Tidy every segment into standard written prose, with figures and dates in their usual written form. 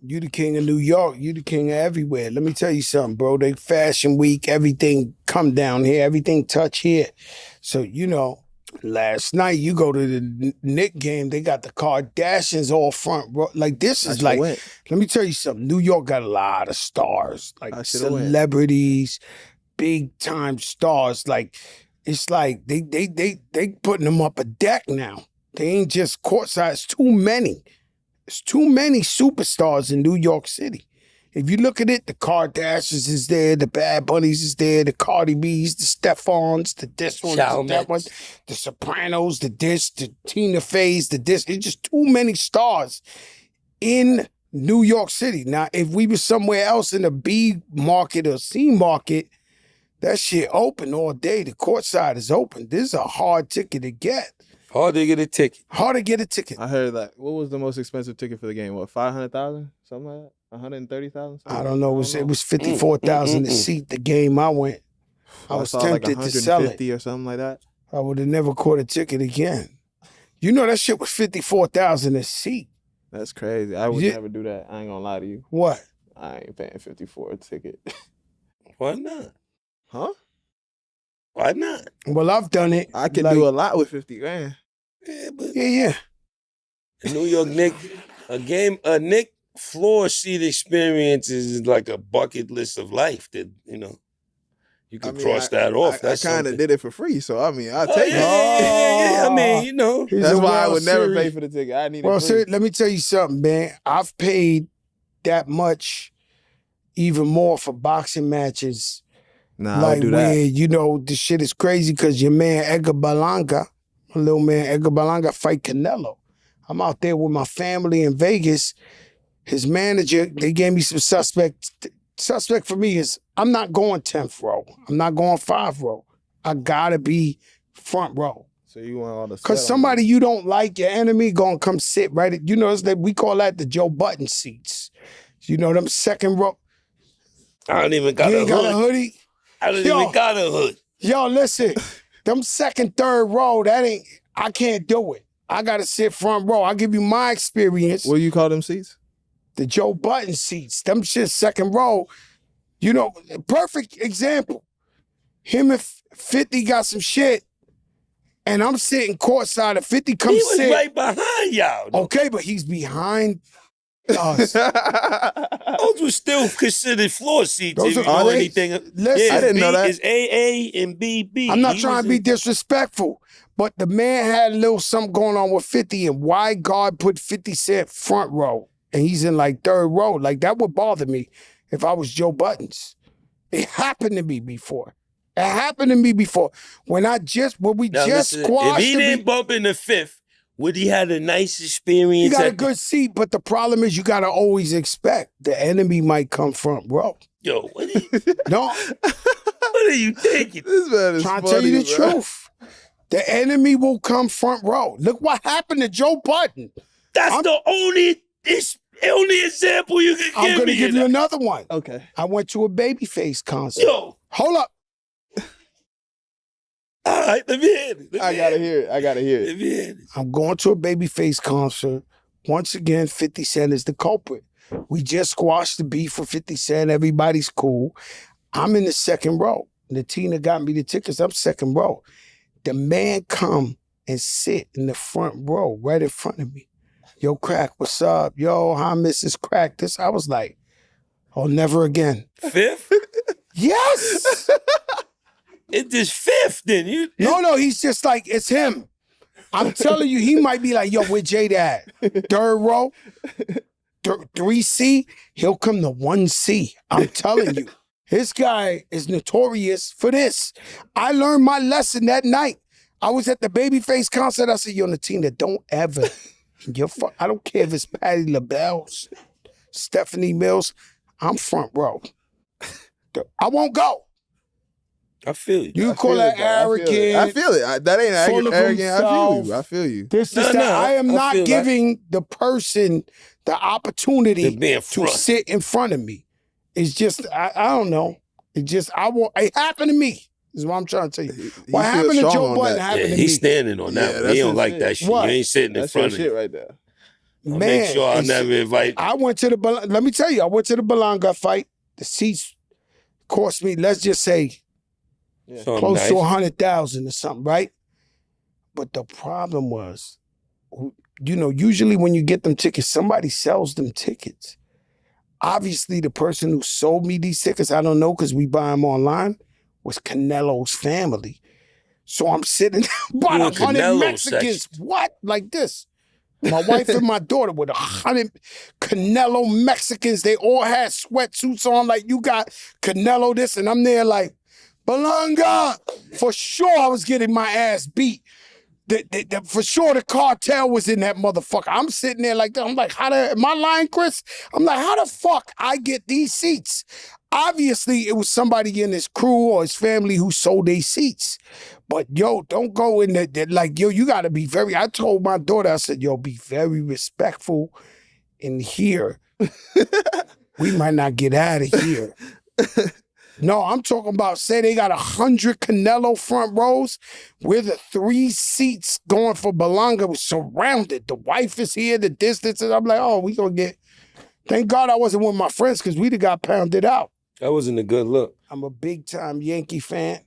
You the king of New York. You the king of everywhere. Let me tell you something, bro. They fashion week, everything come down here, everything touch here. So, last night you go to the Knicks game, they got the Kardashians all front row. Like this is like, let me tell you something. New York got a lot of stars, like celebrities, big time stars. Like it's like they putting them up a deck now. They ain't just courtside. It's too many. There's too many superstars in New York City. If you look at it, the Kardashians is there, the Bad Bunnies is there, the Cardi B's, the Stephons, the this one, that one, the Sopranos, the Tina Fey's, the this. It's just too many stars in New York City. Now, if we were somewhere else in the B market or C market, that shit open all day. The courtside is open. This is a hard ticket to get. Hard to get a ticket. Hard to get a ticket. I heard that. What was the most expensive ticket for the game? What, 500,000? Something like that? 130,000? I don't know. It was 54,000 to seat the game I went. I was tempted to sell it. 150 or something like that. I would have never caught a ticket again. You know that shit was 54,000 a seat. That's crazy. I would never do that. I ain't gonna lie to you. What? I ain't paying 54 a ticket. Why not? Huh? Why not? Well, I've done it. I can do a lot with 50 grand. Yeah, but Yeah. New York Knicks, a Knicks floor seat experience is like a bucket list of life that, you can cross that off. I kind of did it for free, so I'll take it. Yeah. I mean, That's why I would never pay for the ticket. I need it free. Let me tell you something, man. I've paid that much, even more for boxing matches. Nah, like I'll do that. where, the shit is crazy because your man Edgar Berlanga, my little man Edgar Berlanga fight Canelo. I'm out there with my family in Vegas. His manager, they gave me some suspect. Suspect for me is I'm not going 10th row. I'm not going 5th row. I gotta be front row. So you want all the because somebody you don't like, your enemy, gonna come sit right at, it's that we call that the Joe Budden seats. Them second row. I don't even got you ain't got a hoodie. I don't even got a hood. Yo, listen, them second, third row, I can't do it. I gotta sit front row. I'll give you my experience. What do you call them seats? The Joe Budden seats. Them shit second row. Perfect example. Him and 50 got some shit, and I'm sitting courtside, and 50 comes sit. He was right behind y'all. Though. Okay, but he's behind us. Those were still considered floor seats. Those if you know anything. Listen, I didn't know that. It's AA and BB. I'm not trying to be disrespectful, but the man had a little something going on with 50, and why God put 50 Cent front row, and he's in like third row. Like, that would bother me if I was Joe Buttons. It happened to me before. When we just squashed. If he didn't bump in the fifth, would he had a nice experience? You got a good seat, but the problem is you got to always expect the enemy might come front row. Yo, what are you? No. What are you thinking? This man is trying to tell you the truth. The enemy will come front row. Look what happened to Joe Budden. That's the only example you can give me. I'm going to give you another one. Okay. I went to a Babyface concert. Yo. Hold up. All right, let me hear it. I gotta hear it. Let me hear it. I'm going to a Babyface concert. Once again, 50 Cent is the culprit. We just squashed the beef for 50 Cent. Everybody's cool. I'm in the second row. Natina got me the tickets. I'm second row. The man come and sit in the front row right in front of me. Yo, Crack, what's up? Yo, hi, Mrs. Crack. I was like, oh, never again. Fifth? Yes! It's this fifth, then. No, he's just like, it's him. I'm telling you, he might be like, yo, where Jada at? Third row? 3C? He'll come to 1C. I'm telling you. This guy is notorious for this. I learned my lesson that night. I was at the Babyface concert. I said, yo, Natina, don't ever. I don't care if it's Patti LaBelle, Stephanie Mills. I'm front row. I won't go. I feel you. You call that arrogant. I feel it. That ain't arrogant. I feel you. I am not giving the person the opportunity to sit in front of me. It's just, I don't know. It happened to me. Is what I'm trying to tell you. What happened to Joe Budden happened to me. He's standing on that one. He don't like that shit. What? You ain't sitting in front of him. That's shit right there. I'll make sure I never invite. I went to the, let me tell you, I went to the Belanga fight. The seats cost me, let's just say, close to 100,000 or something, right? But the problem was, you know, usually when you get them tickets, somebody sells them tickets. Obviously, the person who sold me these tickets, I don't know because we buy them online, was Canelo's family. So I'm sitting by 100 Mexicans. Section. What? Like this. My wife and my daughter with 100 Canelo Mexicans. They all had sweatsuits on like you got Canelo this. And I'm there like, Belanga. For sure I was getting my ass beat. For sure the cartel was in that motherfucker. I'm sitting there like that. I'm like, am I lying, Chris? I'm like, how the fuck I get these seats? Obviously, it was somebody in his crew or his family who sold these seats. But yo, don't go in there like, yo, you gotta be I told my daughter, I said, yo, be very respectful in here. We might not get out of here. No, I'm talking about, say they got 100 Canelo front rows. We're the 3 seats going for Belanga. We're surrounded. The wife is here, the distance. And I'm like, oh, we gonna get, thank God I wasn't with my friends because we'd have got pounded out. That wasn't a good look. I'm a big time Yankee fan.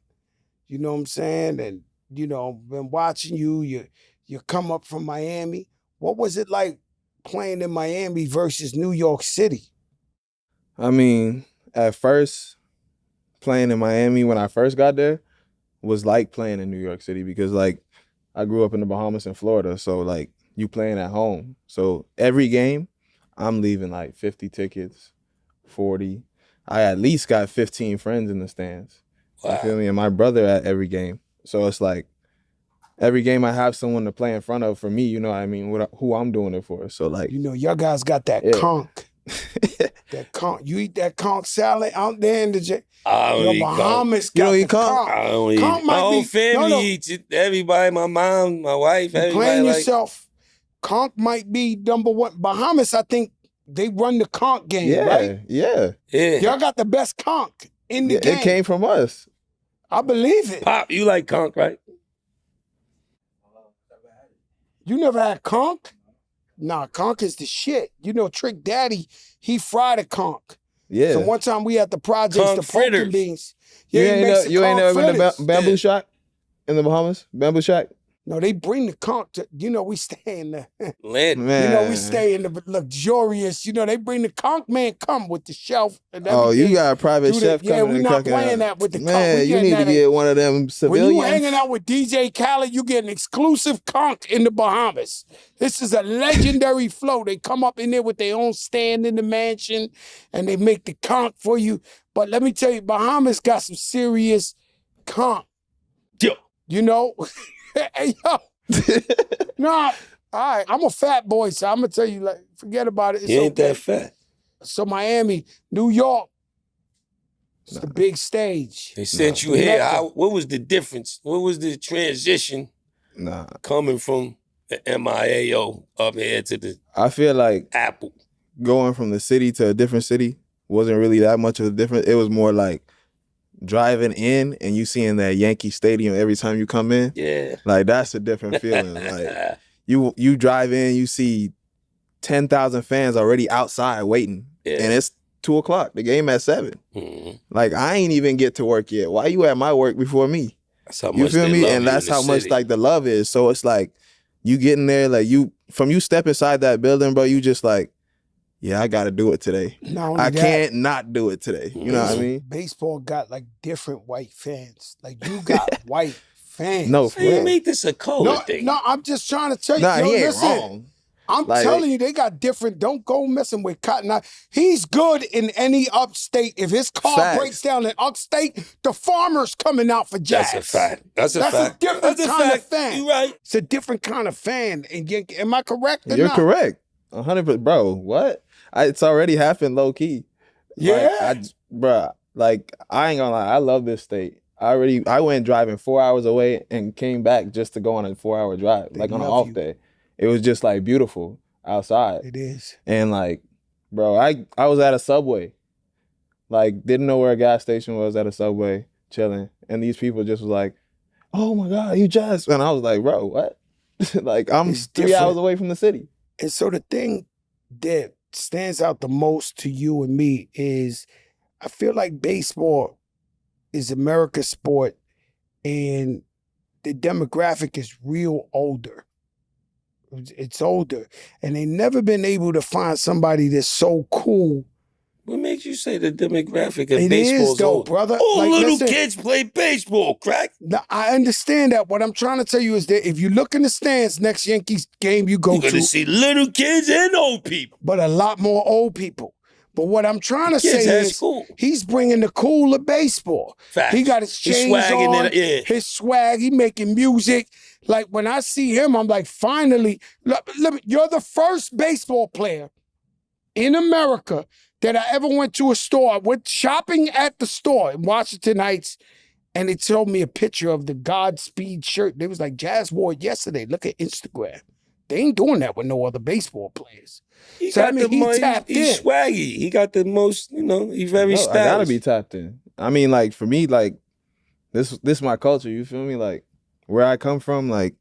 You know what I'm saying? And, you know, been watching you. You come up from Miami. What was it like playing in Miami versus New York City? I mean, at first, playing in Miami when I first got there was like playing in New York City because, like, I grew up in the Bahamas and Florida. So, like, you playing at home. So every game, I'm leaving like 50 tickets, 40. I at least got 15 friends in the stands. Wow. You feel me? And my brother at every game. So it's like every game I have someone to play in front of for me, you know what I mean, who I'm doing it for. So like, you know, y'all guys got that conch. That conch. You eat that conch salad out there in the Bahamas. You don't eat conch? I don't eat it. My whole family eats it. Everybody, my mom, my wife, everybody. Playing yourself. Conch might be number one. Bahamas, I think they run the conch game, right? Yeah. Y'all got the best conch in the game. It came from us. I believe it. Pop, you like conch, right? You never had conch? Nah, conch is the shit. You know, Trick Daddy, he fried a conch. Yeah. So one time we had the projects, conch the fritters. pumpkin beans. Yeah, you ain't never been to Bamboo Shack in the Bahamas? Bamboo Shack? No, they bring the conch to, you know, we stay in the, land. You know, we stay in the luxurious, you know, they bring the conch man come with the shelf and everything. Oh, you got a private chef coming and cooking. Yeah, we're not playing that with the conch. Man, you need to get one of them civilians. When you hanging out with DJ Khaled, you get an exclusive conch in the Bahamas. This is a legendary flow. They come up in there with their own stand in the mansion and they make the conch for you. But let me tell you, Bahamas got some serious conch. Yo. You know? Hey, yo. Nah, all right. I'm a fat boy, so I'm going to tell you, like, forget about it. It's you ain't that fat. So Miami, New York, it's the big stage. They sent you here. What was the difference? What was the transition coming from the MIAO up here to the I feel like Apple? Going from the city to a different city wasn't really that much of a difference. It was more like driving in and you seeing that Yankee Stadium every time you come in. Yeah. Like, that's a different feeling. Like, you drive in, you see 10,000 fans already outside waiting. Yeah. And it's 2:00. The game at 7. Mm-hmm. Like, I ain't even get to work yet. Why you at my work before me? That's how much you feel they me? love And that's you in how the much city. like the love is. So it's like you get in there, like you step inside that building, bro, you just like, yeah, I gotta do it today. I can't not do it today. You know what I mean? Baseball got like different white fans. Like you got white fans. No, you make this a color thing. No, I'm just trying to tell you. Nah, he ain't listen, wrong. I'm telling you, they got different. Don't go messing with Cotton Eye. He's good in any upstate. If his car breaks down in upstate, the farmer's coming out for jazz. That's a fact. That's a fact. A different kind of fan. You're right. It's a different kind of fan. And am I correct or You're not? correct. 100%. Bro, what? It's already happened low key. Yeah. Like, I ain't gonna lie. I love this state. I went driving 4 hours away and came back just to go on a 4-hour drive, like on an off day. It was just like beautiful outside. It is. And like, bro, I was at a Subway. Like, didn't know where a gas station was at a Subway, chilling. And these people just was like, oh my God, you just. And I was like, bro, what? Like, I'm 3 hours away from the city. And so the thing that stands out the most to you and me is I feel like baseball is America's sport and the demographic is real older. It's older. And they never been able to find somebody that's so cool. What makes you say the demographic of It baseball is, though, old? brother. All Like, little listen, kids play baseball, crack. now, I understand that. What I'm trying to tell you is that if you look in the stands next Yankees game you go You're gonna to, see little kids and old people. but a lot more old people. But what I'm trying to Kids say at is school. he's bringing the cool of baseball. Facts. He got his He's chains swagging on, it, yeah. his swag. He making music. Like when I see him, I'm like, finally, look, you're the first baseball player in America that I ever went to a store, went shopping at the store in Washington Heights, and they showed me a picture of the Godspeed shirt. They was like, Jazz wore it yesterday. Look at Instagram. They ain't doing that with no other baseball players. He So got I mean, the he most, tapped he's in. swaggy. He got the most, he's very No, stylish. I gotta be tapped in. I mean, like for me, like this my culture. You feel me? Like where I come from, like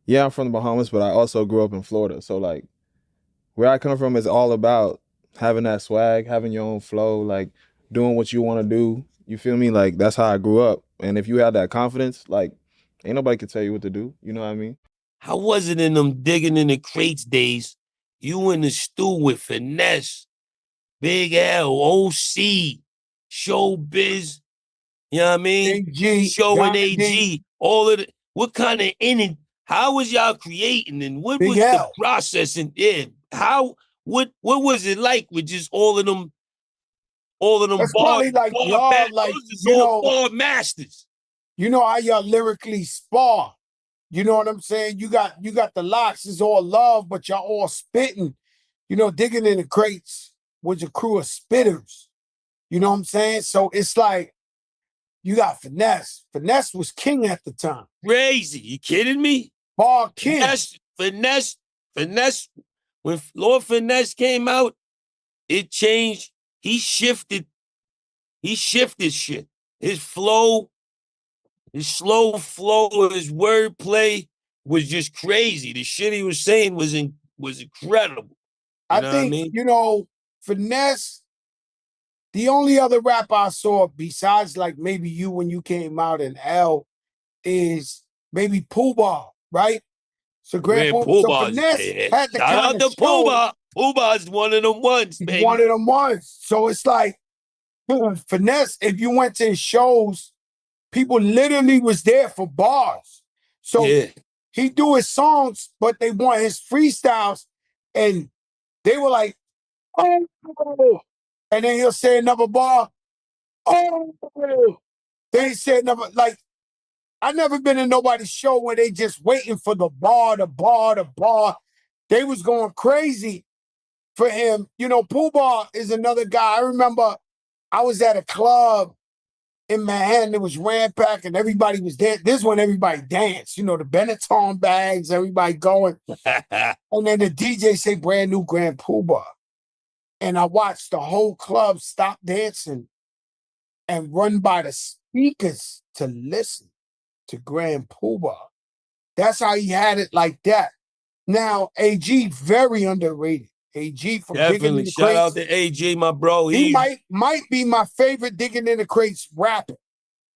yeah, I'm from the Bahamas, but I also grew up in Florida. So like where I come from is all about having that swag, having your own flow, like doing what you want to do. You feel me? Like that's how I grew up. And if you have that confidence, like ain't nobody can tell you what to do. You know what I mean? How was it in them digging in the crates days? You in the stew with Finesse, Big L, OC, Showbiz, you know what I mean? AG, Show and Diamond D, AG, all of it. What kind of inning? How was y'all creating and what Big was the L. processing? Yeah, what was it like with just all of them That's bar probably like y'all, like, those is all bar masters. you know how y'all lyrically spar. You know what I'm saying? You got the locks, it's all love, but y'all all spitting. You know, digging in the crates was a crew of spitters. You know what I'm saying? So it's like you got Finesse. Finesse was king at the time. Crazy. You kidding me? Bar king. Finesse. When Lord Finesse came out, it changed. He shifted shit. His flow, his slow flow, his wordplay was just crazy. The shit he was saying was incredible. You know what I mean? Finesse, the only other rapper I saw besides like maybe you when you came out in L is maybe Pooh Bah, right? So Man, Grandpa, Pooh so Bah's Finesse dead. had the Shout kind out of to Pooh show. Bah. Pooh Bah's one of them ones, He's baby. one of them ones. So it's like Finesse, if you went to his shows, people literally was there for bars. So Yeah. he do his songs, but they want his freestyles. And they were like, oh, and then he'll say another bar, oh, then he said another, like, I never been in nobody's show where they just waiting for the bar, the bar, the bar. They was going crazy for him. You know, Pooh Bah is another guy. I remember I was at a club in Manhattan. It was Rampack and everybody was there. This one, everybody danced. You know, the Benetton bags, everybody going. And then the DJ say brand new Grand Pooh Bah. And I watched the whole club stop dancing and run by the speakers to listen to Grand Pooh Bah. That's how he had it like that. Now, AG, very underrated. AG from Digging in Definitely. the Shout out Crates. to AJ, my bro. He might be my favorite Digging in the Crates rapper.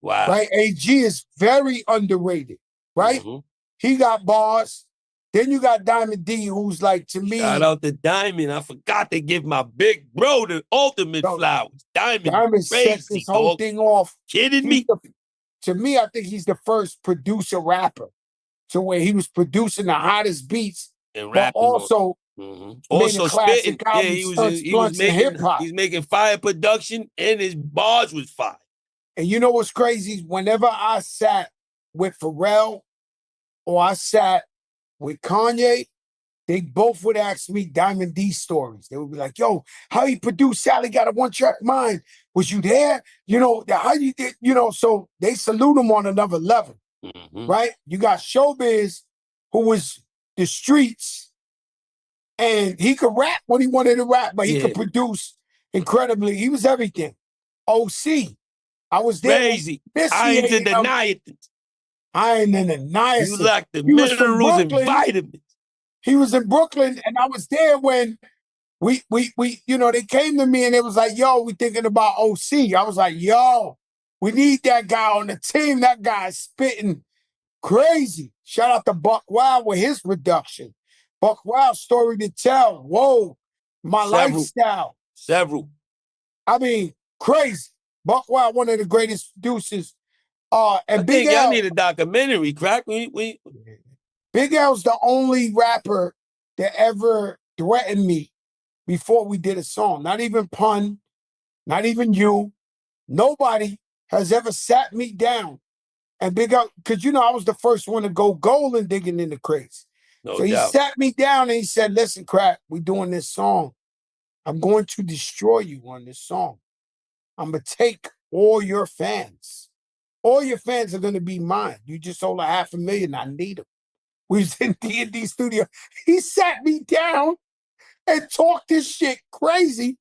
Wow. Right? AG is very underrated. Right? Mhm. He got bars. Then you got Diamond D, who's like, to me. Shout out to Diamond. I forgot to give my big bro the ultimate flowers. Diamond set crazy, this whole dog. thing off. Kidding me? To me, I think he's the first producer rapper to where he was producing the hottest beats, And but rapping also on. made a Also spitting. classic Yeah, album, Stunts, Blunts, and Hip Hop. He's making fire production and his bars was fire. And you know what's crazy? Whenever I sat with Pharrell or I sat with Kanye, they both would ask me Diamond D stories. They would be like, yo, how you produced Sally Got a One-Track Mind? Was you there? You know, how you did, so they salute him on another level, right? You got Showbiz, who was the streets, and he could rap when he wanted to rap, but he could produce incredibly. He was everything. OC, I was there. Crazy. I ain't to deny it. I ain't in the niacin. You like the He was from minerals and Brooklyn. vitamins. He was in Brooklyn, and I was there when we they came to me and it was like, yo, we thinking about OC. I was like, yo, we need that guy on the team. That guy's spitting crazy. Shout out to Buck Wild with his production. Buck Wild, story to tell. Whoa, my lifestyle. Several. I mean, crazy. Buck Wild, one of the greatest producers. And I Big think L. y'all need a documentary, crack. Big L's the only rapper that ever threatened me before we did a song. Not even Pun, not even you. Nobody has ever sat me down and Big L, because I was the first one to go golden digging in the crates. No so he doubt. sat me down and he said, listen, crack, we doing this song. I'm going to destroy you on this song. I'm going to take all your fans. All your fans are going to be mine. You just sold 500,000. I need them. We was in D&D studio. He sat me down and talked this shit crazy.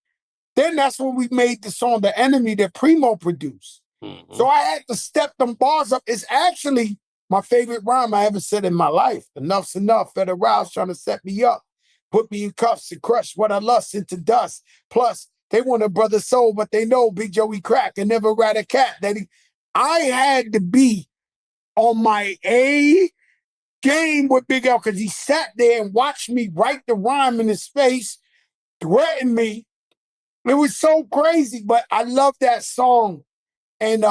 Then that's when we made the song The Enemy that Primo produced. Mm-hmm. So I had to step them bars up. It's actually my favorite rhyme I ever said in my life. Enough's enough. Federal Rouse trying to set me up. Put me in cuffs and crush what I lust into dust. Plus, they want a brother soul, but they know Big Joey Crack and never rat a cat. I had to be on my A game with Big L because he sat there and watched me write the rhyme in his face, threatened me. It was so crazy, but I love that song. And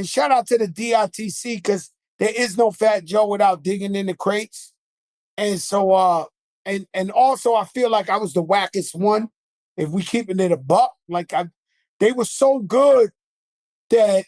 shout out to the DITC because there is no Fat Joe without digging in the crates. And so and also I feel like I was the wackest one. If we keeping it a buck, they were so good that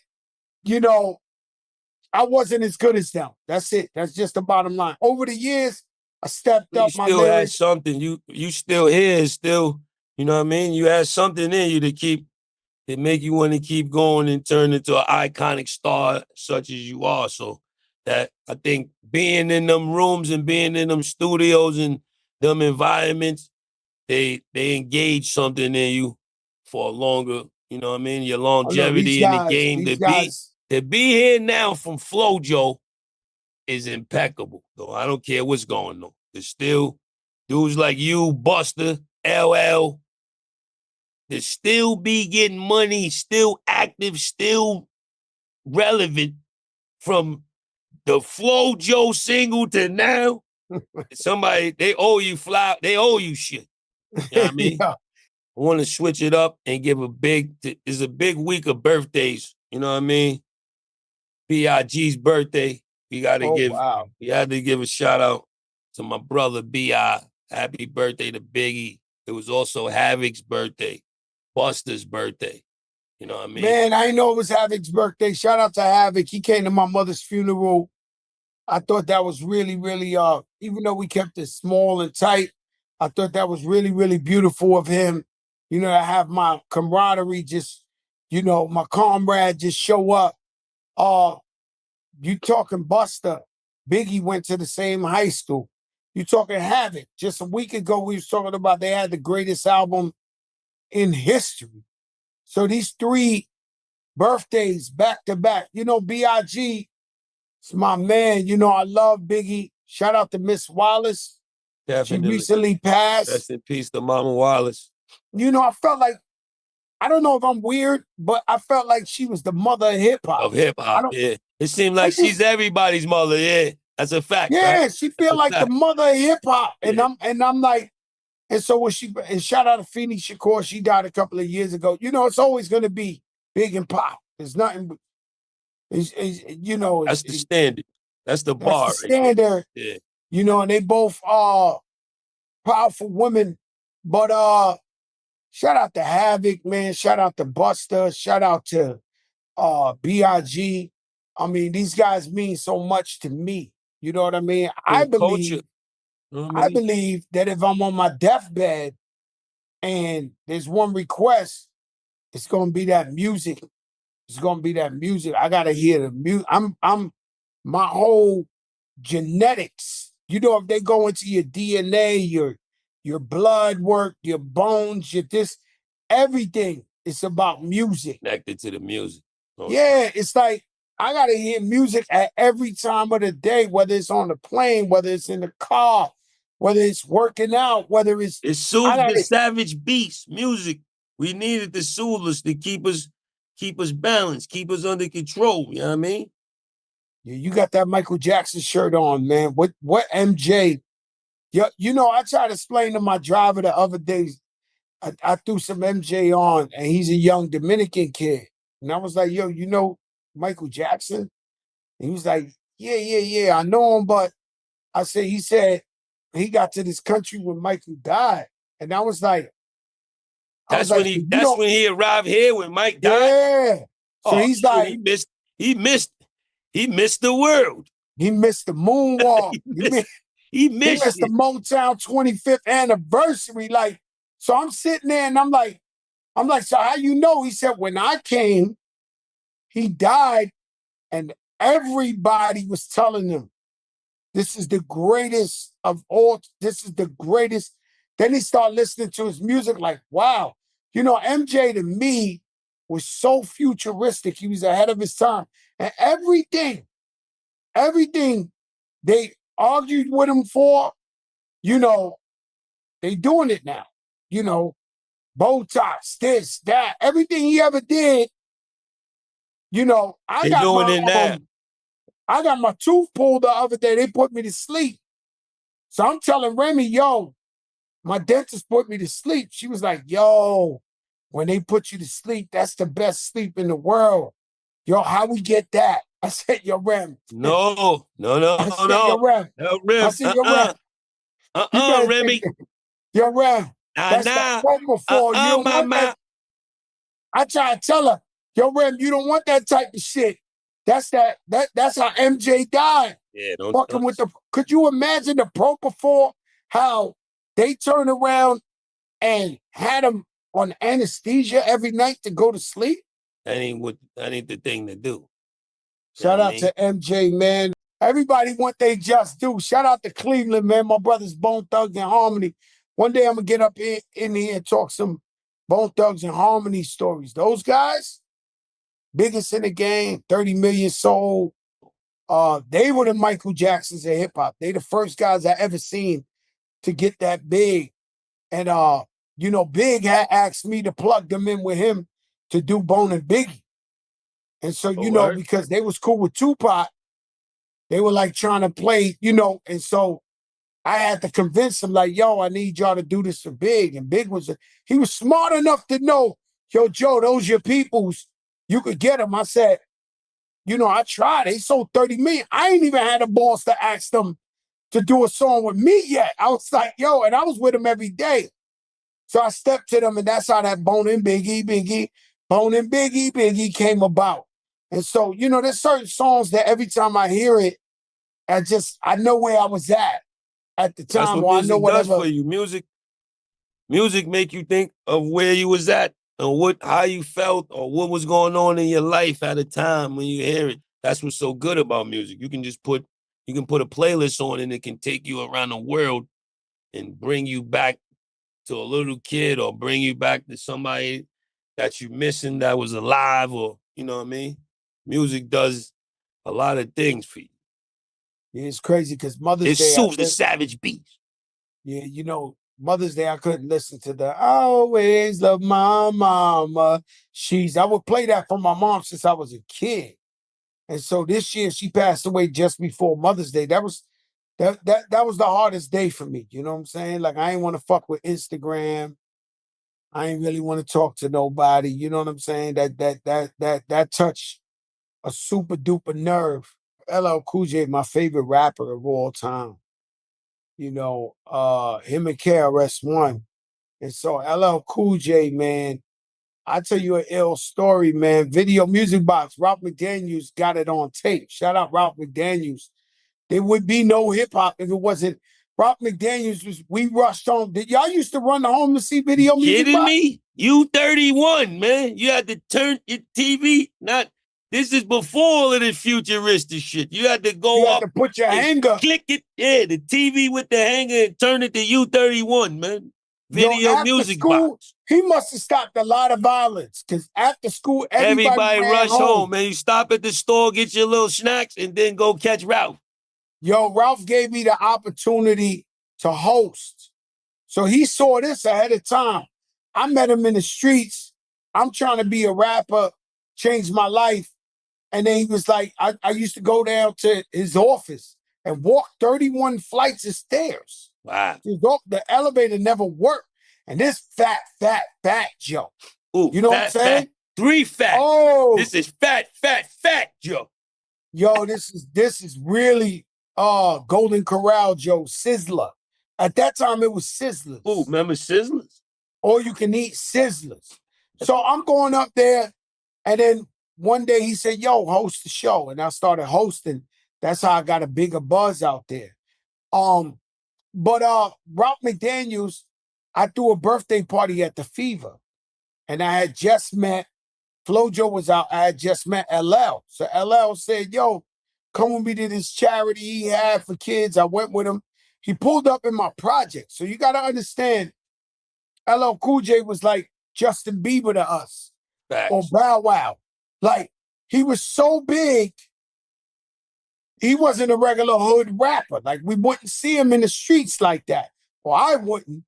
I wasn't as good as them. That's it. That's just the bottom line. Over the years, I stepped up my still had lyrics. something. You still here, still, you know what I mean? You had something in you that make you want to keep going and turn into an iconic star such as you are. So that I think being in them rooms and being in them studios and them environments, they engage something in you for a longer, you know what I mean? Your longevity in the game. To be here now from FloJo is impeccable, though. I don't care what's going on. There's still dudes like you, Buster, LL, that still be getting money, still active, still relevant from the FloJo single to now. Somebody, they owe you shit. You know what I mean? Yeah. I want to switch it up and give it's a big week of birthdays. You know what I mean? B.I.G's birthday. We had to give a shout out to my brother B.I. Happy birthday to Biggie. It was also Havoc's birthday, Buster's birthday. You know what I mean? Man, I didn't know it was Havoc's birthday. Shout out to Havoc. He came to my mother's funeral. I thought that was really, really, even though we kept it small and tight, I thought that was really, really beautiful of him. To have my camaraderie my comrade just show up. You talking Buster, Biggie went to the same high school. You talking Havoc. Just a week ago, we was talking about they had the greatest album in history. So these 3 birthdays back to back. B.I.G. is my man. I love Biggie. Shout out to Miss Wallace. Definitely. She recently passed. Rest in peace to Mama Wallace. I felt like, I don't know if I'm weird, but I felt like she was the mother of hip-hop. Yeah. It seemed like she's everybody's mother, yeah. That's a fact. Yeah, right? she feel like the mother of hip-hop. And I'm like, and so and shout out to Feeny Shakur, she died a couple of years ago. It's always gonna be Big and Pop. There's nothing, that's the standard. That's the bar. That's the standard. Yeah. And they both are powerful women. But shout out to Havoc, man. Shout out to Buster. Shout out to B.I.G. I mean, these guys mean so much to me. You know what I mean? I believe that if I'm on my deathbed and there's one request, it's gonna be that music. It's gonna be that music. I gotta hear the music. I'm my whole genetics. If they go into your DNA, your blood work, your bones, everything. It's about music. Connected to the music. Yeah, it's like I gotta hear music at every time of the day, whether it's on the plane, whether it's in the car, whether it's working out, whether it's It soothed the savage beast music. We needed to soothe us to keep us balanced, keep us under control. You know what I mean? Yeah, you got that Michael Jackson shirt on, man. What MJ? You know, I tried to explain to my driver the other day. I threw some MJ on, and he's a young Dominican kid. And I was like, yo, you know Michael Jackson? And he was like, yeah, I know him, but he said he got to this country when Michael died. And That's when he arrived here when Mike died. Yeah. So Oh, he's shit, like, he missed the world. He missed the moonwalk. he missed the Motown 25th anniversary. Like, so I'm sitting there and I'm like, so how you know? He said, when I came, he died, and everybody was telling him, this is the greatest of all. This is the greatest. Then he started listening to his music, like, wow. You know, MJ to me was so futuristic. He was ahead of his time. And everything they argued with him for, you know, they doing it now. You know, Botox, this, that, everything he ever did. You know, I got my tooth pulled the other day. They put me to sleep. So I'm telling Remy, yo, my dentist put me to sleep. She was like, yo, when they put you to sleep, that's the best sleep in the world. Yo, how we get that? I said, yo, Rem. No. I said, yo, Rem. Rem. I said, yo, Rem. You better Remy. Yo, Rem. That's that propofol. You don't want that. I try to tell her, yo, Rem, you don't want that type of shit. That's how MJ died. Yeah, don't fucking with the. Could you imagine the propofol? How they turned around and had him on anesthesia every night to go to sleep? That ain't the thing to do. Shout out to MJ, man. Everybody want they just do. Shout out to Cleveland, man. My brothers Bone Thugs and Harmony. One day I'm gonna get up in here and talk some Bone Thugs and Harmony stories. Those guys, biggest in the game, 30 million sold. They were the Michael Jacksons of hip hop. They the first guys I ever seen to get that big. And you know, Big had asked me to plug them in with him to do Bone and Biggie. And so, you know, because they was cool with Tupac, they were like trying to play, you know, and so I had to convince them, like, yo, I need y'all to do this for Big. And Big he was smart enough to know, yo, Joe, those your peoples. You could get them. I said, you know, I tried. They sold 30 million. I ain't even had the balls to ask them to do a song with me yet. I was like, yo, and I was with them every day. So I stepped to them, and that's how that Bone and Biggie came about. And so, you know, there's certain songs that every time I hear it, I know where I was at the time. That's what music does for you. Music make you think of where you was at and how you felt or what was going on in your life at a time when you hear it. That's what's so good about music. You can put a playlist on and it can take you around the world and bring you back to a little kid or bring you back to somebody that you missing that was alive, or you know what I mean? Music does a lot of things for you. Yeah, it's crazy because Mother's Day. It soothes the savage beast. Yeah, you know, Mother's Day, I couldn't listen to the I always love my mama. I would play that for my mom since I was a kid. And so this year she passed away just before Mother's Day. That was the hardest day for me. You know what I'm saying? Like, I ain't want to fuck with Instagram. I ain't really want to talk to nobody. You know what I'm saying? That touched a super duper nerve. LL Cool J, my favorite rapper of all time. You know, him and KRS-One. And so LL Cool J, man, I tell you an ill story, man. Video Music Box, Ralph McDaniels got it on tape. Shout out Ralph McDaniels. There would be no hip hop if it wasn't. Ralph McDaniels we rushed home. Did y'all used to run home to see Video Music Box? Kidding me? You 31, man. You had to turn your TV. This is before all of this futuristic shit. You had to go up. You had to put your hanger. Click it. Yeah, the TV with the hanger and turn it to U31, man. Video Music Box. He must have stopped a lot of violence because after school, everybody rush home, man. You stop at the store, get your little snacks, and then go catch Ralph. Yo, Ralph gave me the opportunity to host. So he saw this ahead of time. I met him in the streets. I'm trying to be a rapper, change my life. And then he was like, I used to go down to his office and walk 31 flights of stairs. Wow. The elevator never worked. And this Fat Joe. Ooh, you know what I'm saying? Fat. 3 fat. Oh, This is Fat Joe. yo, this is really Golden Corral Joe Sizzler. At that time, it was Sizzlers. Ooh, remember Sizzlers? All you can eat Sizzlers. So I'm going up there, and then one day he said, yo, host the show. And I started hosting. That's how I got a bigger buzz out there. But Ralph McDaniels, I threw a birthday party at the Fever. And I had just met, Flojo was out, I had just met LL. So LL said, yo, come with me to this charity he had for kids. I went with him. He pulled up in my project. So you got to understand, LL Cool J was like Justin Bieber to us. Facts. Or Bow Wow. Like, he was so big, he wasn't a regular hood rapper. Like, we wouldn't see him in the streets like that. Or I wouldn't.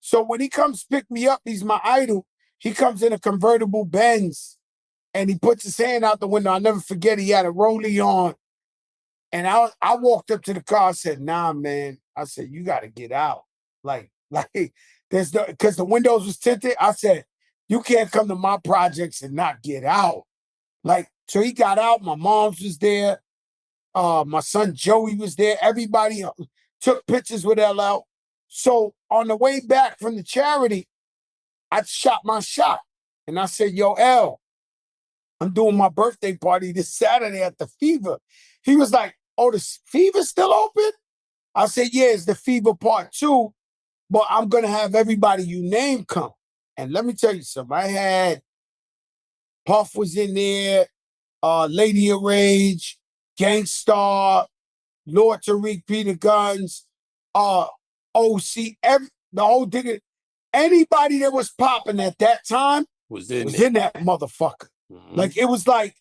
So when he comes pick me up, he's my idol. He comes in a convertible Benz and he puts his hand out the window. I'll never forget, he had a rollie on. And I walked up to the car, I said, nah, man. I said, you got to get out. Like, because the windows was tinted. I said, you can't come to my projects and not get out. Like, so he got out. My mom's was there. My son Joey was there. Everybody took pictures with LL. So on the way back from the charity, I shot my shot. And I said, yo, L, I'm doing my birthday party this Saturday at the Fever. He was like, oh, the Fever's still open? I said, yeah, it's the Fever Part 2, but I'm going to have everybody you name come. And let me tell you something. I had Puff was in there, Lady of Rage, Gangstar, Lord Tariq, Peter Guns, OC, the whole thing. Anybody that was popping at that time Was in that motherfucker. Mm-hmm. Like, it was like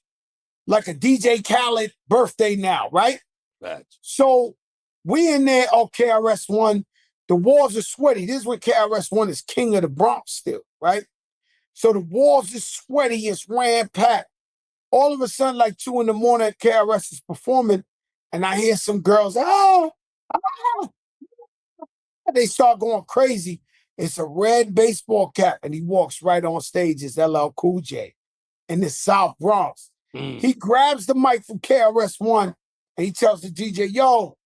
a DJ Khaled birthday now, right? Facts. So we in there, KRS-One, the walls are sweaty. This is when KRS-One is king of the Bronx still, right? So the walls is sweaty, it's ram-packed. All of a sudden, like 2 in the morning, KRS is performing, and I hear some girls, they start going crazy. It's a red baseball cap, and he walks right on stage as LL Cool J in the South Bronx. He grabs the mic from KRS-One, and he tells the DJ, yo,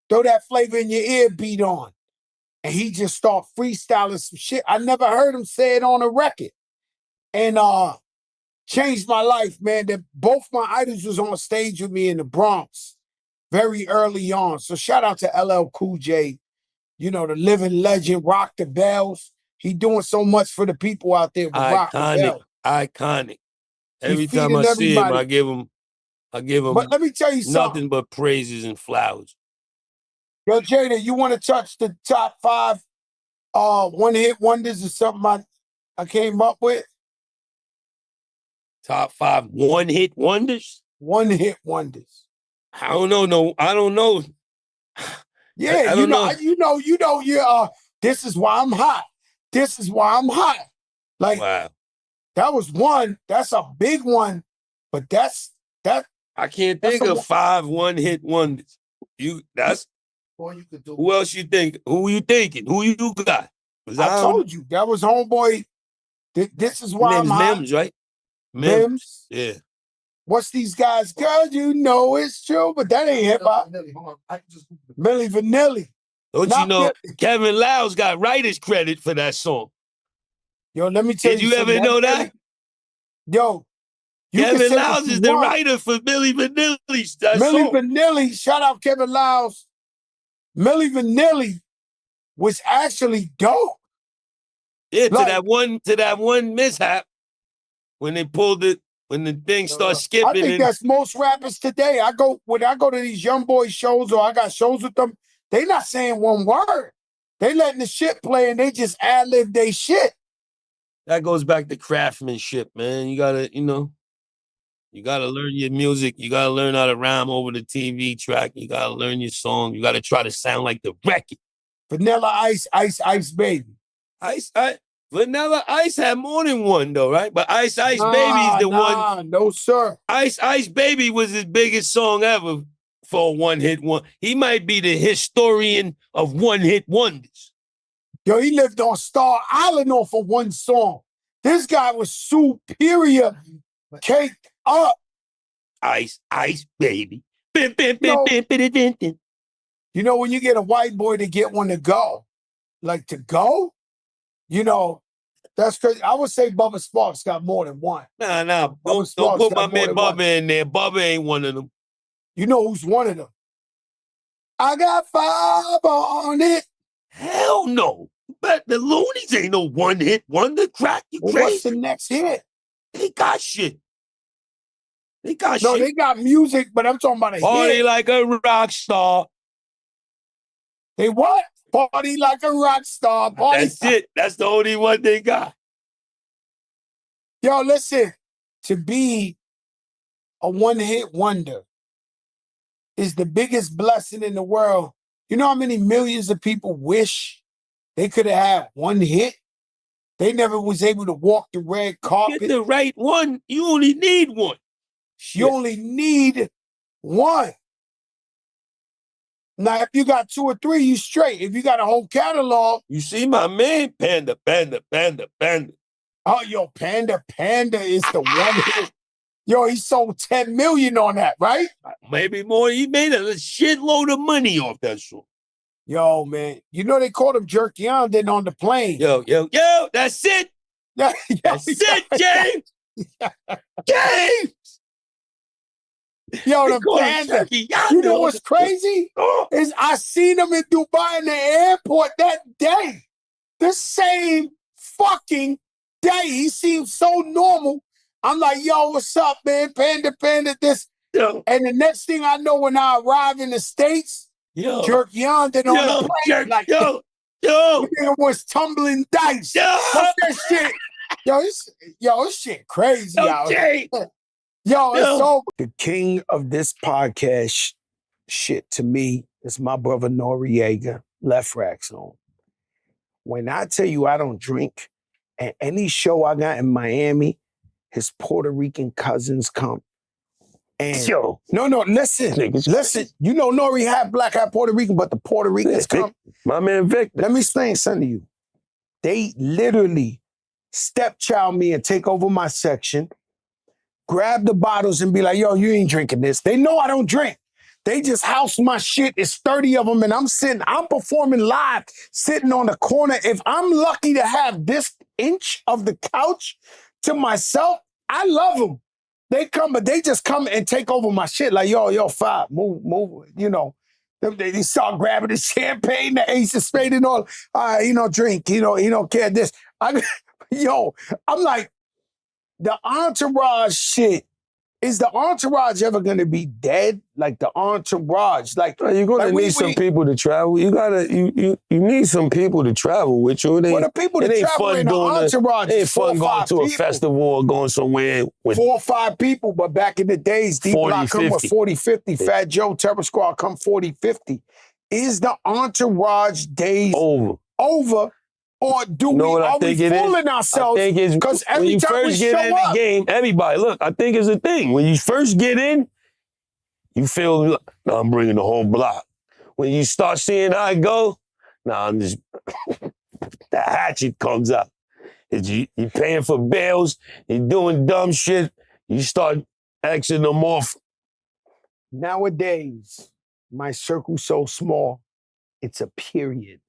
throw that flavor in your ear beat on. And he just start freestyling some shit. I never heard him say it on a record. And changed my life, man. That both my idols was on stage with me in the Bronx very early on. So shout out to LL Cool J, you know, the living legend, Rock the Bells. He doing so much for the people out there with Rock the Bells. Iconic. Every He time I see him, I give him But let me tell you something. nothing but praises and flowers. Yo, Jada, you want to touch the top 5 one-hit wonders or something I came up with? Top 5 one-hit wonders? One-hit wonders. I don't know. No, I don't know. Yeah, I don't know. This is why I'm hot. This is why I'm hot. Like, wow. That was one. That's a big one. But that. I can't think of 5 one-hit wonders. All you could do. Who else you think? Who you thinking? Who you got? I told you. That was Homeboy. This is why I'm hot. Mims, right? Mims. Yeah. What's these guys? Girl, you know it's true, but that ain't hip hop. Milli Vanilli. Don't you know Kevin Lyles got writer's credit for that song? Yo, let me tell you. Did you ever know that? Yo, Kevin Lyles is the writer for Milli Vanilli's song. Milli Vanilli, shout out Kevin Lyles. Milli Vanilli was actually dope. Yeah, to that one mishap when they pulled it, when the thing starts skipping. I think that's most rappers today. When I go to these young boy shows or I got shows with them, they not saying one word. They letting the shit play and they just ad-lib they shit. That goes back to craftsmanship, man. You gotta learn your music. You gotta learn how to rhyme over the TV track. You gotta learn your song. You gotta try to sound like the record. Vanilla Ice, Ice, Ice Baby. Vanilla Ice had more than one though, right? But Ice Baby's the one. No, sir. Ice Baby was his biggest song ever for a one-hit one. He might be the historian of one-hit wonders. Yo, he lived on Star Island off of one song. This guy was superior, caked up. Ice Baby. You know, when you get a white boy to get one to go, that's crazy. I would say Bubba Sparks got more than one. Nah. Don't put my man Bubba in there. Bubba ain't one of them. You know who's one of them? I got 5 on it. Hell no. But the Loonies ain't no one-hit wonder. Crack, you crazy? What's the next hit? They got shit. They got music, but I'm talking about a Party hit. like a rock star. They what? Party like a rock star. That's it. That's the only one they got. Yo, listen. To be a one-hit wonder is the biggest blessing in the world. You know how many millions of people wish they could have had one hit? They never was able to walk the red carpet. Get the right one. You only need one. Shit. You only need one. Now, if you got 2 or 3, you straight. If you got a whole catalog. You see my man? Panda. Oh, yo, Panda is the one hit. Yo, he sold 10 million on that, right? Maybe more. He made a shitload of money off that song. Yo, man. You know they called him Jerkion then on the plane. Yo, that's it. That's it, James. James. Yo, the Panda. You know what's crazy? Is I seen him in Dubai in the airport that day. The same fucking day. He seemed so normal. I'm like, yo, what's up, man? Panda, this. Yo. And the next thing I know, when I arrive in the States, Jerkion did on the plane. Yo. Nigga was tumbling dice. What's that shit? Yo, this shit crazy out here. Yo, it's so... The king of this podcast shit to me is my brother Noriega, Left Rack Zone. When I tell you I don't drink, and any show I got in Miami, his Puerto Rican cousins come. And no, listen. You know Nori half black, half Puerto Rican, but the Puerto Ricans come. My man Vic. Let me explain something to you. They literally stepchild me and take over my section, grab the bottles and be like, yo, you ain't drinking this. They know I don't drink. They just house my shit. It's 30 of them and I'm performing live, sitting on the corner. If I'm lucky to have this inch of the couch to myself, I love them. They come, but they just come and take over my shit. Like, yo, Fat, move, you know. They start grabbing the champagne, the Ace of Spades and all. Drink, he don't care this. I'm like, the entourage shit, is the entourage ever gonna be dead? Like the entourage, you're gonna need some people to travel. You need some people to travel with you. The people that travel in the entourage, it ain't fun going to a festival or going somewhere with 4 or 5 people. But back in the days, D-Block come with 40, 50. Fat Joe, Terror Squad come 40, 50. Is the entourage days over? Or are we fooling ourselves? Because every time we show up, game, everybody, look, I think it's a thing. When you first get in, you feel, I'm bringing the whole block. When you start seeing how it go, I'm just, the hatchet comes out. You're paying for bills, you're doing dumb shit, you start asking them off. Nowadays, my circle's so small, it's a period.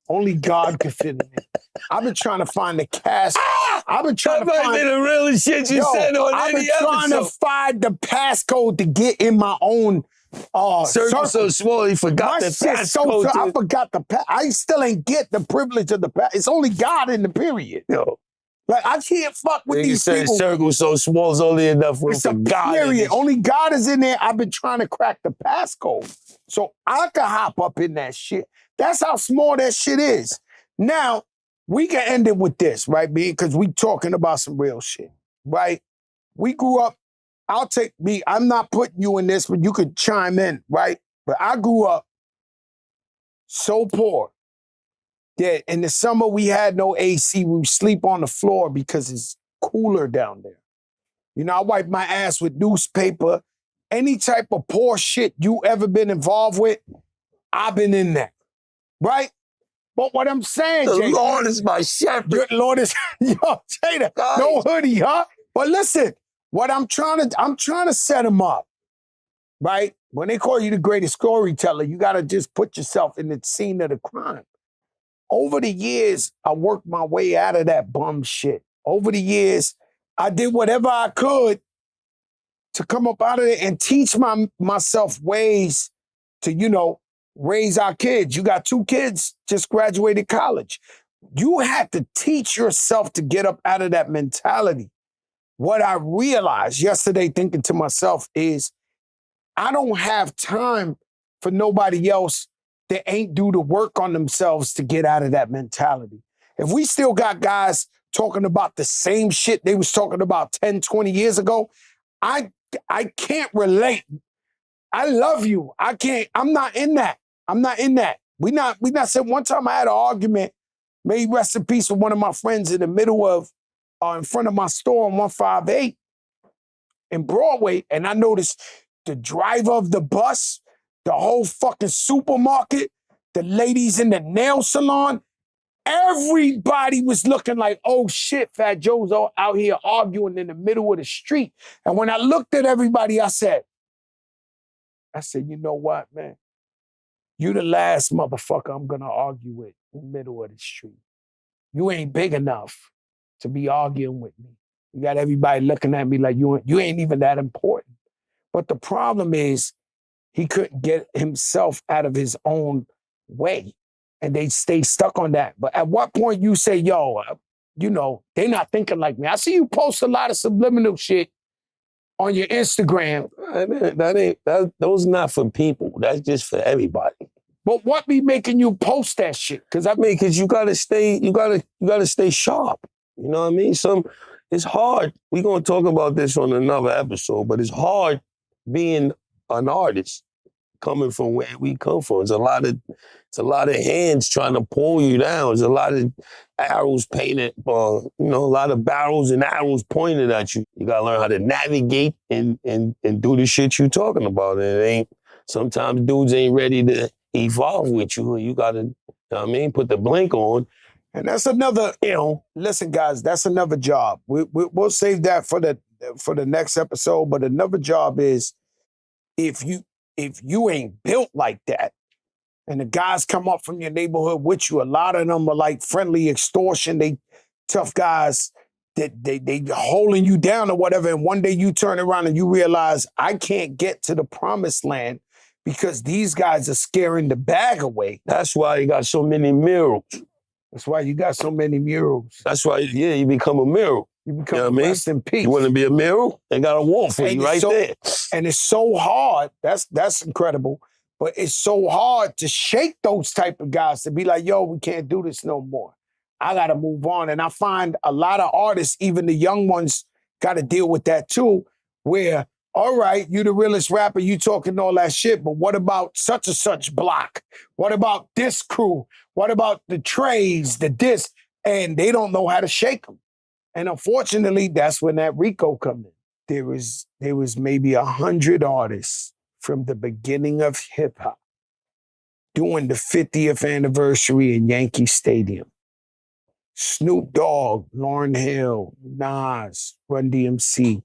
Only God can fit in it. I've been trying to find the cast. I've been trying to find the realest shit you said on I've any been trying to find the passcode to get in my own circle. So small, you forgot the passcode. I forgot the pass. I still ain't get the privilege of the pass. It's only God in the period. Yo. Like, I can't fuck with these people. Circle so small is only enough room for God. Period. Only God is in there. I've been trying to crack the passcode. So I can hop up in that shit. That's how small that shit is. Now, we can end it with this, right, B? Because we talking about some real shit, right? We grew up, I'm not putting you in this, but you could chime in, right? But I grew up so poor Yeah, in the summer we had no AC. We would sleep on the floor because it's cooler down there. You know, I wipe my ass with newspaper. Any type of poor shit you ever been involved with, I've been in that. Right? But what I'm saying, The Jada, Lord is my shepherd. Good Lord is, yo, Jada, no hoodie, huh? But listen, what I'm trying to set him up, right? When they call you the greatest storyteller, you got to just put yourself in the scene of the crime. Over the years, I worked my way out of that bum shit. Over the years, I did whatever I could to come up out of it and teach myself ways to, raise our kids. You got 2 kids, just graduated college. You had to teach yourself to get up out of that mentality. What I realized yesterday thinking to myself is, I don't have time for nobody else that ain't do the work on themselves to get out of that mentality. If we still got guys talking about the same shit they was talking about 10, 20 years ago, I can't relate. I love you. I'm not in that. I'm not in that. We not said one time I had an argument, may rest in peace, with one of my friends in the middle of, in front of my store on 158 in Broadway, and I noticed the driver of the bus, the whole fucking supermarket, the ladies in the nail salon, everybody was looking like, oh shit, Fat Joe's out here arguing in the middle of the street. And when I looked at everybody, I said, you know what, man? You the last motherfucker I'm gonna argue with in the middle of the street. You ain't big enough to be arguing with me. You got everybody looking at me like you ain't even that important. But the problem is he couldn't get himself out of his own way. And they stay stuck on that. But at what point you say, yo, they're not thinking like me. I see you post a lot of subliminal shit on your Instagram. Those not for people. That's just for everybody. But what be making you post that shit? Because you gotta stay sharp. You know what I mean? It's hard. We're gonna talk about this on another episode, but it's hard being an artist coming from where we come from. It's a lot of hands trying to pull you down. There's a lot of arrows painted, a lot of barrels and arrows pointed at you. You gotta learn how to navigate and do the shit you're talking about. And sometimes dudes ain't ready to evolve with you. You gotta, put the blink on. And that's another, listen, guys, that's another job. We'll save that for the next episode. But another job is if you ain't built like that, and the guys come up from your neighborhood with you, a lot of them are like friendly extortion. They tough guys that they holding you down or whatever. And one day you turn around and you realize I can't get to the promised land because these guys are scaring the bag away. That's why you got so many murals. That's why you got so many murals. That's why, you become a mural. You become rest in peace. You want to be a mural? They got a wall for you right there. And it's so hard. That's incredible. But it's so hard to shake those type of guys to be like, yo, we can't do this no more. I got to move on. And I find a lot of artists, even the young ones, got to deal with that too, where, all right, you the realest rapper, you talking all that shit, but what about such and such block? What about this crew? What about the Trays, the this? And they don't know how to shake them. And unfortunately, that's when that Rico come in. There was maybe 100 artists from the beginning of hip hop doing the 50th anniversary in Yankee Stadium. Snoop Dogg, Lauryn Hill, Nas, Run DMC.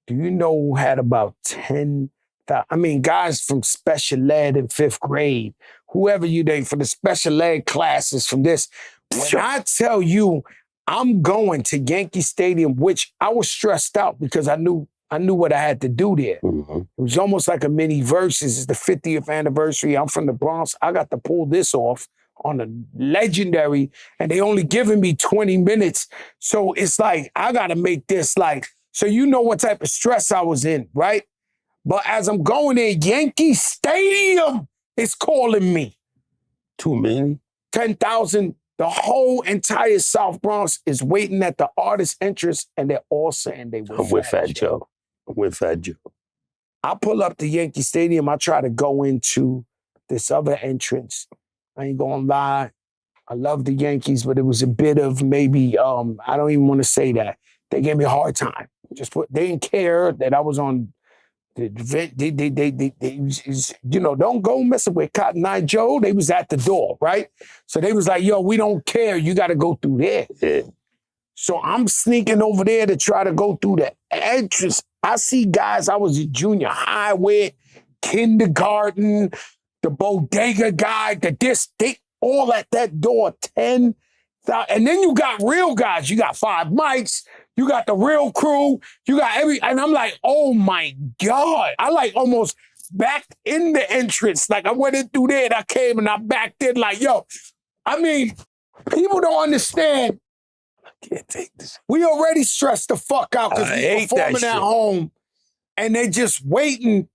Do you know who had about 10,000? Guys from special ed in 5th grade, whoever you date for the special ed classes from this. When I tell you, I'm going to Yankee Stadium, which I was stressed out because I knew what I had to do there. Mm-hmm. It was almost like a mini Versus. It's the 50th anniversary. I'm from the Bronx. I got to pull this off on a legendary, and they only giving me 20 minutes. So it's like, I got to make this like, so you know what type of stress I was in, right? But as I'm going there, Yankee Stadium is calling me. Too many? 10,000. The whole entire South Bronx is waiting at the artist entrance, and they're all saying they were I'm with Fat Joe. I'm with Fat Joe. I pull up to Yankee Stadium. I try to go into this other entrance. I ain't gonna lie. I love the Yankees, but it was a bit of maybe, I don't even want to say that. They gave me a hard time. They didn't care that I was on the event. Don't go messing with Cotton Eye Joe. They was at the door, right? So they was like, yo, we don't care. You got to go through there. Yeah. So I'm sneaking over there to try to go through the entrance. I see guys I was in junior high with, kindergarten, the bodega guy, they all at that door, 10,000. And then you got real guys. You got 5 mics. You got the real crew. You got and I'm like, oh my God. I like almost backed in the entrance. Like I went in through there and I came and I backed in like, yo, I mean, people don't understand. I can't take this. We already stressed the fuck out because we performing at home and they just waiting.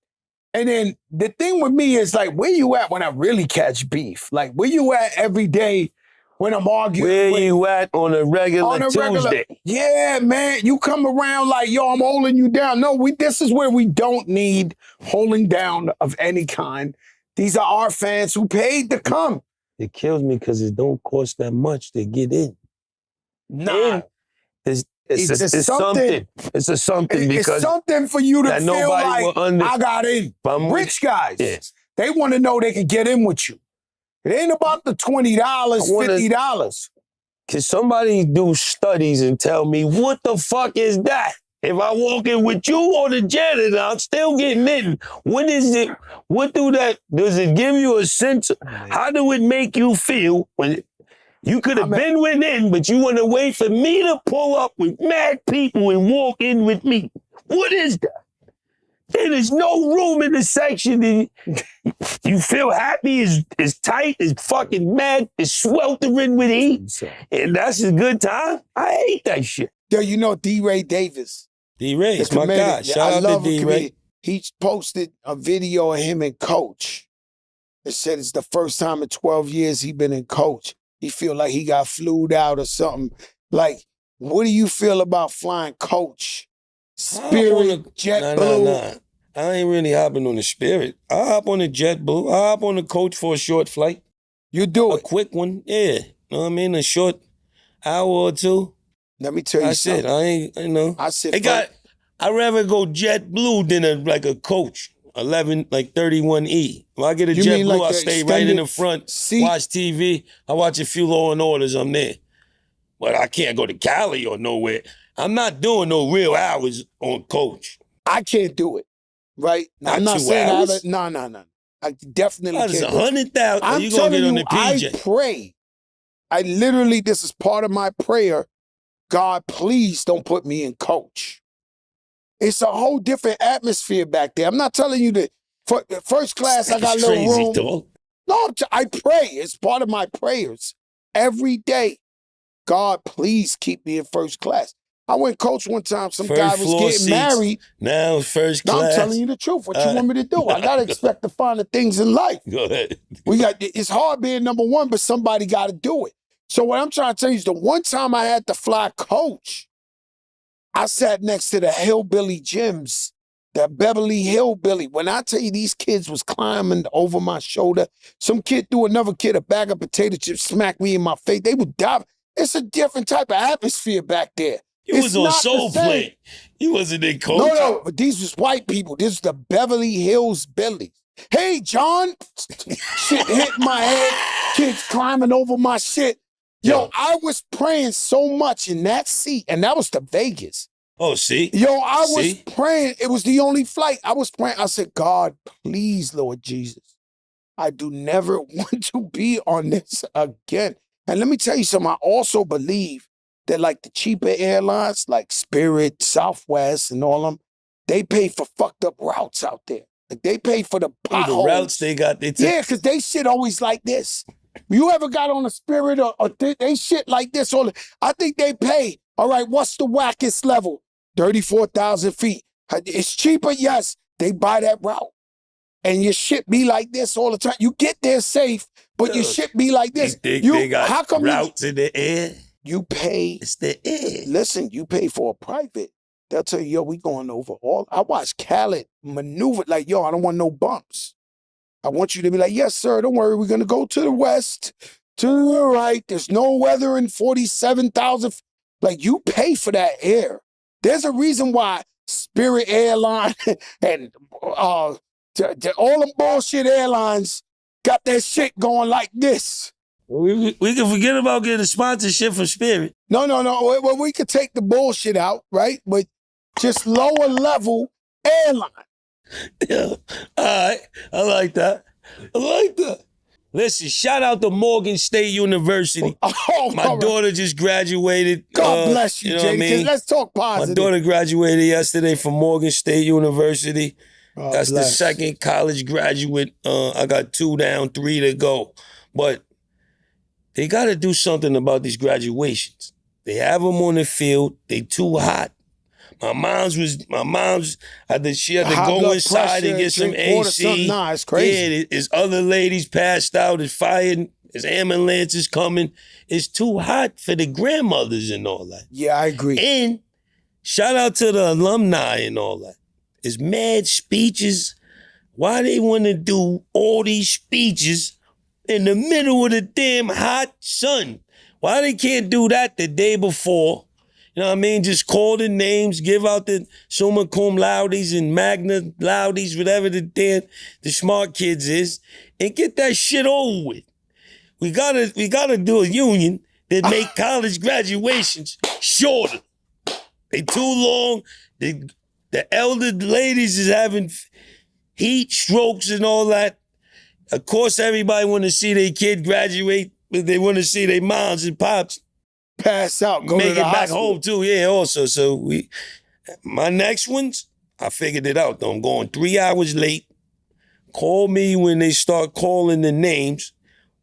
And then the thing with me is like, where you at when I really catch beef? Like, where you at every day when I'm arguing? Where you at on a regular Tuesday? Yeah, man. You come around like, yo, I'm holding you down. No, this is where we don't need holding down of any kind. These are our fans who paid to come. It kills me because it don't cost that much to get in. Nah. It's something. It's a something because it's something for you to feel like I got in. Rich guys, they want to know they can get in with you. It ain't about the $20, $50. Can somebody do studies and tell me what the fuck is that? If I walk in with you or the janitor, I'm still getting in. What is it? What does it give you a sense? How do it make you feel when you could have been within, but you want to wait for me to pull up with mad people and walk in with me? What is that? There's no room in the section. You feel happy, it's tight, it's fucking mad, it's sweltering with heat, and that's a good time. I hate that shit. Yo, you know D-Ray Davis. D-Ray, it's my guy. Shout out to D-Ray. He posted a video of him and Coach. It said it's the first time in 12 years he been in Coach. He feel like he got flued out or something. Like, what do you feel about flying Coach? Spirit, JetBlue? Nah. I ain't really hopping on the Spirit. I hop on the JetBlue. I hop on the Coach for a short flight. You do it? A quick one, yeah. Know what I mean? A short hour or two. Let me tell you something. I'd rather go JetBlue than a Coach. 31E. When I get a JetBlue, I stay right in the front, seat? Watch TV. I watch a few Law and Orders, I'm there. But I can't go to Cali or nowhere. I'm not doing no real hours on Coach. I can't do it, right? I'm not saying no. I definitely can't. That's 100,000. I'm you telling gonna get on you, the PJ. I pray. I literally, this is part of my prayer. God, please don't put me in Coach. It's a whole different atmosphere back there. I'm not telling you that first class, I got a little room. Dog. No, I pray. It's part of my prayers. Every day, God, please keep me in first class. I went Coach one time. Some guy was getting seats. married. Now first class. No, I'm telling you the truth. What you want me to do? I got to expect to find the things in life. Go ahead. It's hard being number one, but somebody got to do it. So what I'm trying to tell you is the one time I had to fly Coach, I sat next to the hillbilly gyms, the Beverly Hillbilly. When I tell you these kids was climbing over my shoulder, some kid threw another kid a bag of potato chips, smacked me in my face. They would die. It's a different type of atmosphere back there. You was on Soul Play. You wasn't in Coach. No, but these was white people. This is the Beverly Hills Billies. Hey, John. Shit hit my head. Kids climbing over my shit. Yo, I was praying so much in that seat, and that was to Vegas. Oh, see? Yo, I was praying. It was the only flight. I was praying. I said, God, please, Lord Jesus, I do never want to be on this again. And let me tell you something. I also believe that like the cheaper airlines, like Spirit, Southwest, and all them, they pay for fucked up routes out there. Like they pay for the potholes. The routes they got. Yeah, because they shit always like this. You ever got on a Spirit or they shit like this? I think they pay. All right, what's the wackest level? 34,000 feet. It's cheaper, yes. They buy that route. And your shit be like this all the time. You get there safe, but your shit be like this. They got how come routes in the air? You pay. It's the air. Listen, you pay for a private. They'll tell you, yo, we going over all. I watched Khaled maneuver like, yo, I don't want no bumps. I want you to be like, yes, sir, don't worry. We're going to go to the west, to the right. There's no weather in 47,000. Like, you pay for that air. There's a reason why Spirit Airline and all them bullshit airlines got that shit going like this. We can forget about getting a sponsorship from Spirit. No. Well, we could take the bullshit out, right? But just lower level airline. Yeah. All right. I like that. Listen, shout out to Morgan State University. My daughter just graduated. God bless you, know what I Jada. mean? Let's talk positive. My daughter graduated yesterday from Morgan State University. That's bless. the second college graduate. I got 2 down, 3 to go. But they got to do something about these graduations. They have them on the field. They too hot. My mom's had to go inside and get some AC. Nah, it's crazy. Yeah, there's other ladies passed out. It's fired. There's ambulances coming. It's too hot for the grandmothers and all that. Yeah, I agree. And shout out to the alumni and all that. It's mad speeches. Why they want to do all these speeches in the middle of the damn hot sun? Why they can't do that the day before? You know what I mean? Just call the names, give out the summa cum laudes and magna laudes, whatever the smart kids is, and get that shit over with. We gotta do a union that make college graduations shorter. They too long. The elder ladies is having heat strokes and all that. Of course, everybody want to see their kid graduate, but they want to see their moms and pops pass out, go make to the it back hospital. home too. Yeah, also. So my next ones, I figured it out though. I'm going 3 hours late. Call me when they start calling the names.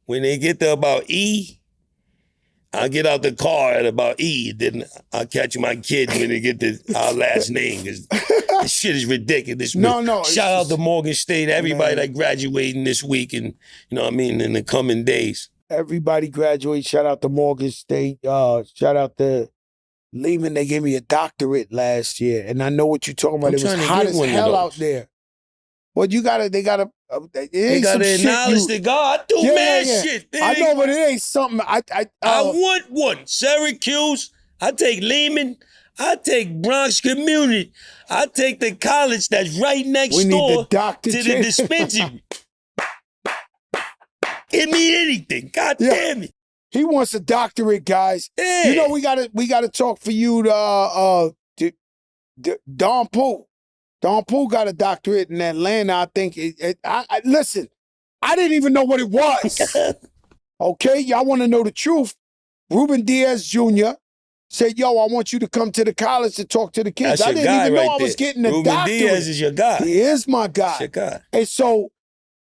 When they get to about E, I'll get out the car at about E. Then I'll catch my kids when they get to our last name. Because this shit is ridiculous. No. Shout out to Morgan State, everybody that graduating this week and, you know what I mean, in the coming days. Everybody graduates. Shout out to Morgan State. Shout out to Lehman. They gave me a doctorate last year. And I know what you're talking about. It was hot as hell out there. Well, they gotta acknowledge the God. I do mad shit. I know, but it ain't something. I want one. Syracuse. I take Lehman. I take Bronx Community. I take the college that's right next door to the dispensary. Give me anything. God damn it. He wants a doctorate, guys. Yeah. You know, we gotta talk for you to Don Poole. Don Poole got a doctorate in Atlanta. I think listen, I didn't even know what it was. Okay, y'all want to know the truth. Ruben Diaz Jr. said, yo, I want you to come to the college to talk to the kids. That's I didn't even know I was getting a doctorate. Ruben Diaz is your guy. He is my guy. That's your guy. And so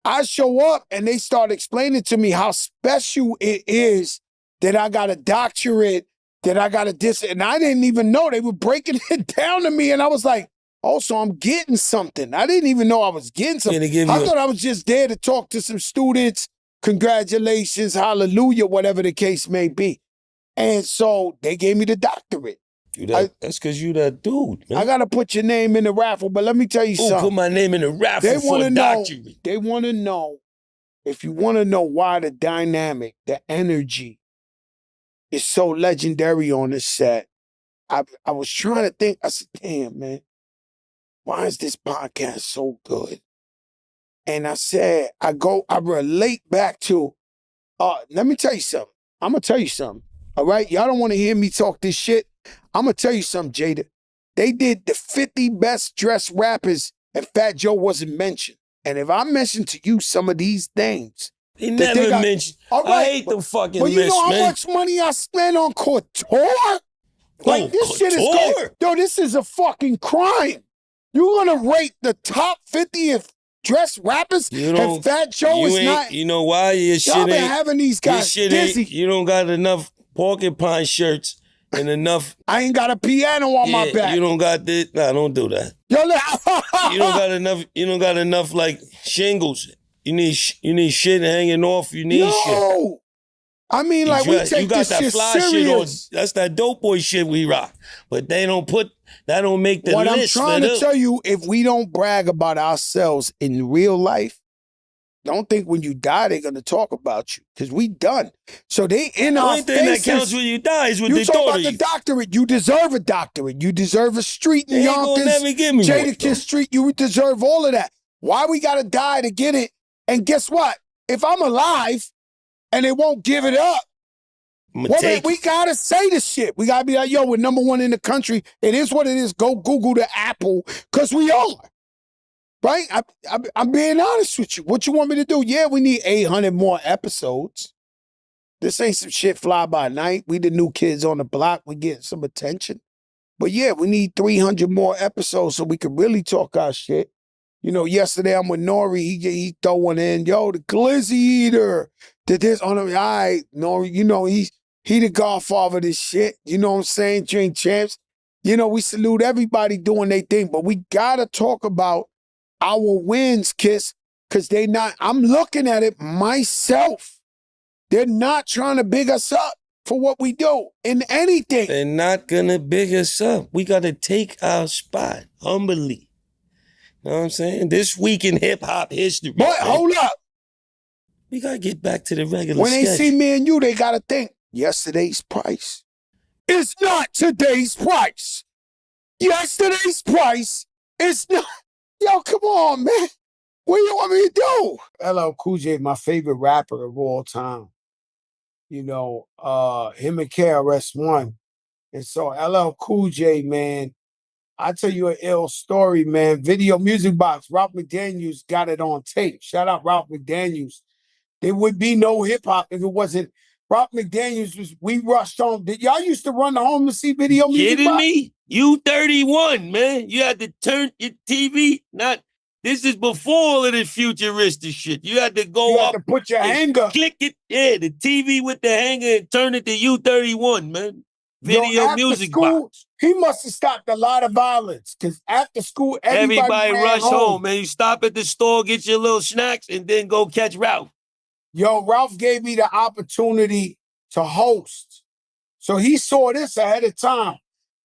I show up and they start explaining to me how special it is that I got a doctorate, that I got a and I didn't even know. They were breaking it down to me and I was like, oh, so I'm getting something. I didn't even know I was getting something. I thought I was just there to talk to some students. Congratulations, hallelujah, whatever the case may be. And so they gave me the doctorate. That's because you that dude, man. I got to put your name in the raffle, but let me tell you something. Put my name in the raffle for a doctorate. They want to know, if you want to know why the dynamic, the energy is so legendary on this set, I was trying to think. I said, damn, man, why is this podcast so good? And I said, I relate back to, let me tell you something. I'm going to tell you something. All right? Y'all don't want to hear me talk this shit. I'm going to tell you something, Jada. They did the 50 best dressed rappers and Fat Joe wasn't mentioned. And if I mention to you some of these things. He never mentioned. All right, I hate the fucking list, man. But you know how much money I spent on couture? Like, this shit is going. Yo, this is a fucking crime. You're going to rate the top 50th dressed rappers and Fat Joe is not. You know why? Your shit y'all been having these guys dizzy. You don't got enough porcupine shirts and enough. I ain't got a piano on my back. You don't got this. Nah, don't do that. Yo, you don't got enough. You don't got enough like shingles. You need shit hanging off. You need shit. I mean, like, we take this shit serious. Shit on. That's that dope boy shit we rock. But they don't put, that don't make the list. What I'm trying to tell you, if we don't brag about ourselves in real life, don't think when you die they're gonna talk about you because we done. So they in The our only thing that faces. counts when you die is what You they talk thought about of the you. doctorate. You deserve a doctorate. You deserve a street in They ain't gonna Yonkers. never give me one, though. Jadakiss Street. You deserve all of that. Why we gotta die to get it? And guess what? If I'm alive and they won't give it up, I'ma take we it. gotta say the shit. We gotta be like, yo, we're #1 in the country. It is what it is. Go Google the Apple, because we are. Right? I'm being honest with you. What you want me to do? Yeah, we need 800 more episodes. This ain't some shit fly by night. We the new kids on the block. We get some attention. But yeah, we need 300 more episodes so we can really talk our shit. You know, yesterday I'm with Nori. He throw one in. Yo, the glizzy eater. Did this on him. All right, Nori, you know, he the godfather of this shit. You know what I'm saying? Drink champs. You know, we salute everybody doing their thing, but we gotta talk about our wins, Kiss, because I'm looking at it myself. They're not trying to big us up for what we do in anything. They're not gonna big us up. We gotta take our spot humbly. You know what I'm saying? This week in hip hop history. But man, hold up. we gotta get back to the regular When they schedule. see me and you, they gotta think yesterday's price is not today's price. Yesterday's price is not. Yo, come on, man. What do you want me to do? LL Cool J, my favorite rapper of all time. You know, him and KRS-One. And so LL Cool J, man, I tell you an ill story, man. Video Music Box, Ralph McDaniels got it on tape. Shout out Ralph McDaniels. There would be no hip hop if it wasn't. Ralph McDaniels we rushed home. Did y'all used to run home to see Video Music Kidding Box? me? You 31, man. You had to turn your TV. This is before all of the futuristic shit. You had to go You up had to put your and hanger. click it. Yeah, the TV with the hanger and turn it to U31, man. Video Yo, after Music school, Box. he must have stopped a lot of violence because after school, everybody ran rush home, home. man. You stop at the store, get your little snacks, and then go catch Ralph. Yo, Ralph gave me the opportunity to host. So he saw this ahead of time.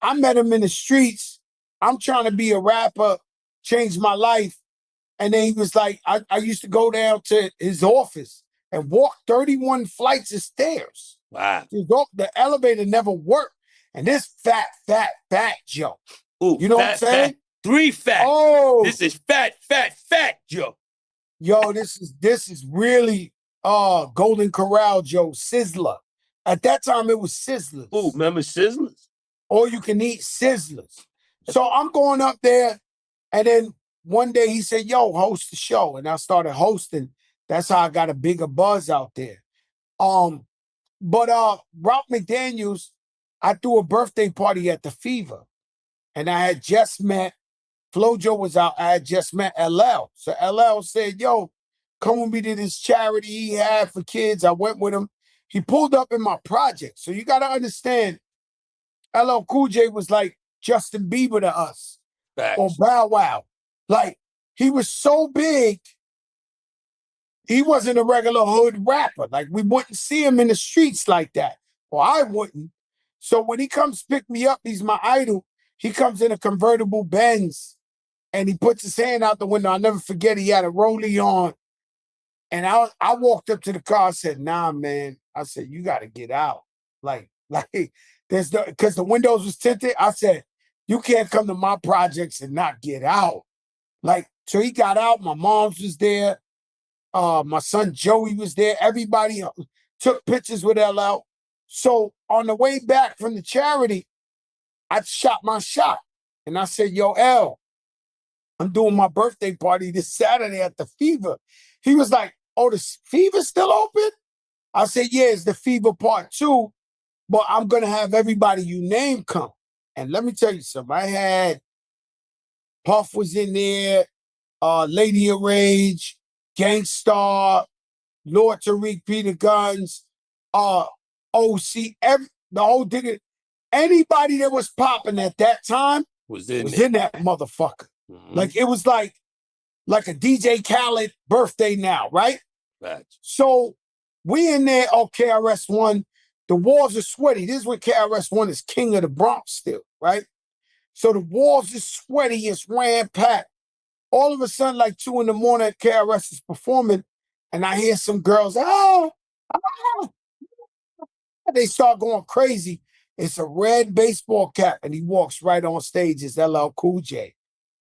I met him in the streets. I'm trying to be a rapper, change my life. And then he was like, I used to go down to his office and walk 31 flights of stairs. Wow. The elevator never worked. And this Fat Joe. Ooh, You know what I'm saying? Fat. 3 fat. Oh, This is Fat Joe. yo, this is really Golden Corral Joe Sizzler. At that time, it was Sizzlers. Ooh, remember Sizzlers? All you can eat Sizzlers. So I'm going up there, and then one day he said, yo, host the show. And I started hosting. That's how I got a bigger buzz out there. But Ralph McDaniels, I threw a birthday party at the Fever. And I had just met, Flojo was out, I had just met LL. So LL said, yo, come with me to this charity he had for kids. I went with him. He pulled up in my project. So you got to understand, LL Cool J was like Justin Bieber to us. Facts. Or Bow Wow. Like, he was so big, he wasn't a regular hood rapper. Like, we wouldn't see him in the streets like that. Or I wouldn't. So when he comes pick me up, he's my idol. He comes in a convertible Benz and he puts his hand out the window. I'll never forget, he had a rollie on. And I walked up to the car, I said, nah, man. I said, you got to get out. Like, because the windows was tinted. I said, you can't come to my projects and not get out. Like, so he got out. My mom's was there. My son Joey was there. Everybody took pictures with LL. So on the way back from the charity, I shot my shot. And I said, yo, L, I'm doing my birthday party this Saturday at the Fever. He was like, oh, the Fever's still open? I said, yeah, it's the Fever Part 2, but I'm going to have everybody you name come. And let me tell you something. I had Puff was in there, Lady of Rage, Gangstar, Lord Tariq, Peter Guns, OC, the whole thing. Anybody that was popping at that time was in that motherfucker. Mm-hmm. Like, it was like a DJ Khaled birthday now, right? Right. So we in there, KRS-One, the walls are sweaty. This is when KRS-One is king of the Bronx still, right? So the walls is sweaty, it's ram-packed. All of a sudden, like 2 in the morning, KRS is performing. and I hear some girls, oh, oh, they start going crazy. It's a red baseball cap, and he walks right on stage. It's LL Cool J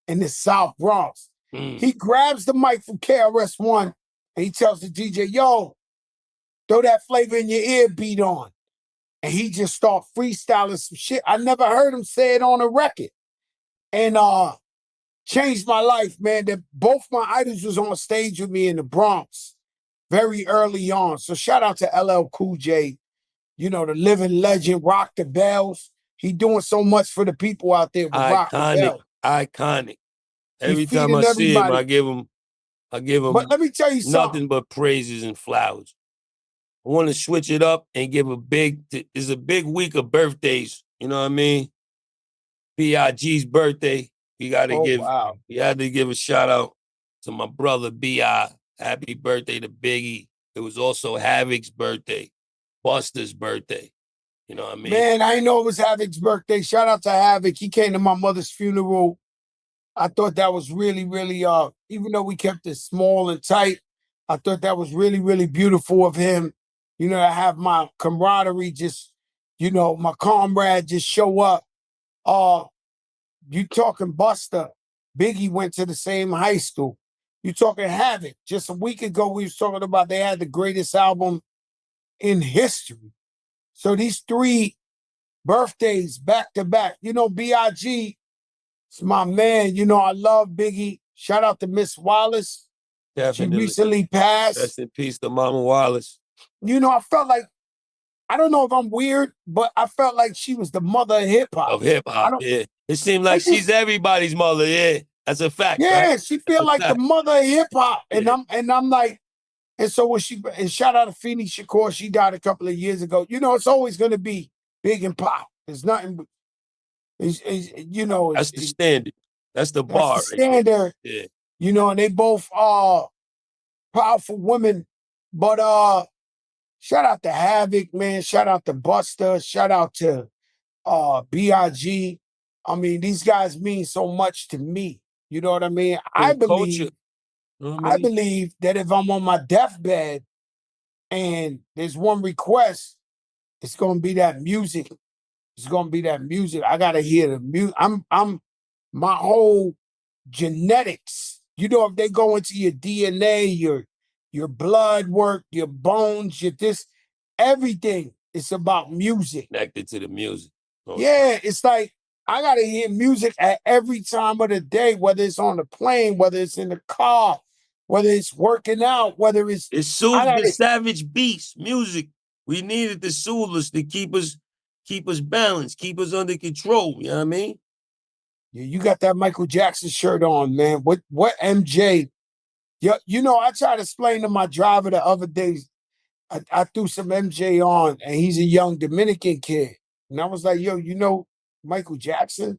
in the South Bronx. He grabs the mic from KRS-One, and he tells the DJ, yo, throw that flavor in your ear beat on. And he just start freestyling some shit. I never heard him say it on a record. And changed my life, man. That both my idols was on stage with me in the Bronx very early on. So shout out to LL Cool J, you know, the living legend, Rock the Bells. He doing so much for the people out there with Rock the Iconic, Bells. iconic. He Every time I feeding see him, everybody. I give him But let me tell you something. nothing but praises and flowers. I want to switch it up and give it's a big week of birthdays. You know what I mean? B.I.G's birthday. We had to give a shout out to my brother B.I. Happy birthday to Biggie. It was also Havoc's birthday, Buster's birthday. You know what I mean? Man, I didn't know it was Havoc's birthday. Shout out to Havoc. He came to my mother's funeral. I thought that was really, really, even though we kept it small and tight, I thought that was really, really beautiful of him. You know, to have my camaraderie just, you know, my comrade just show up. You talking Buster, Biggie went to the same high school. You talking Havoc. Just a week ago, we was talking about they had the greatest album in history. So these three birthdays back to back. You know, B.I.G. is my man. You know, I love Biggie. Shout out to Miss Wallace. Definitely. She recently passed. Rest in peace to Mama Wallace. You know, I felt like, I don't know if I'm weird, but I felt like she was the mother of hip hop. Of hip hop, yeah. It seemed like she's everybody's mother, yeah. That's a fact. Yeah, right? she feel like the mother of hip hop. And Yeah. I'm like, and so when and shout out to Feeny Shakur, she died a couple of years ago. You know, it's always gonna be big and pop. There's nothing but you know, that's the standard. That's the that's bar. the standard. Right there. Yeah. You know, and they both are powerful women. But shout out to Havoc, man. Shout out to Buster. Shout out to B.I.G. I mean, these guys mean so much to me. You know what I mean? I believe, culture. You know what I believe that if I'm on my deathbed and there's one request, it's gonna be that music. It's gonna be that music. I gotta hear the music. I'm my whole genetics. You know, if they go into your DNA, your blood work, your bones, your this, everything. It's about music. Connected to the music. Yeah, it's like I gotta hear music at every time of the day, whether it's on the plane, whether it's in the car, whether it's working out, whether it's it soothes the savage beast. Music. We needed to soothe us to keep us balanced, keep us under control. You know what I mean? Yeah, you got that Michael Jackson shirt on, man. What MJ? You know, I tried to explain to my driver the other day. I threw some MJ on, and he's a young Dominican kid. And I was like, yo, you know Michael Jackson?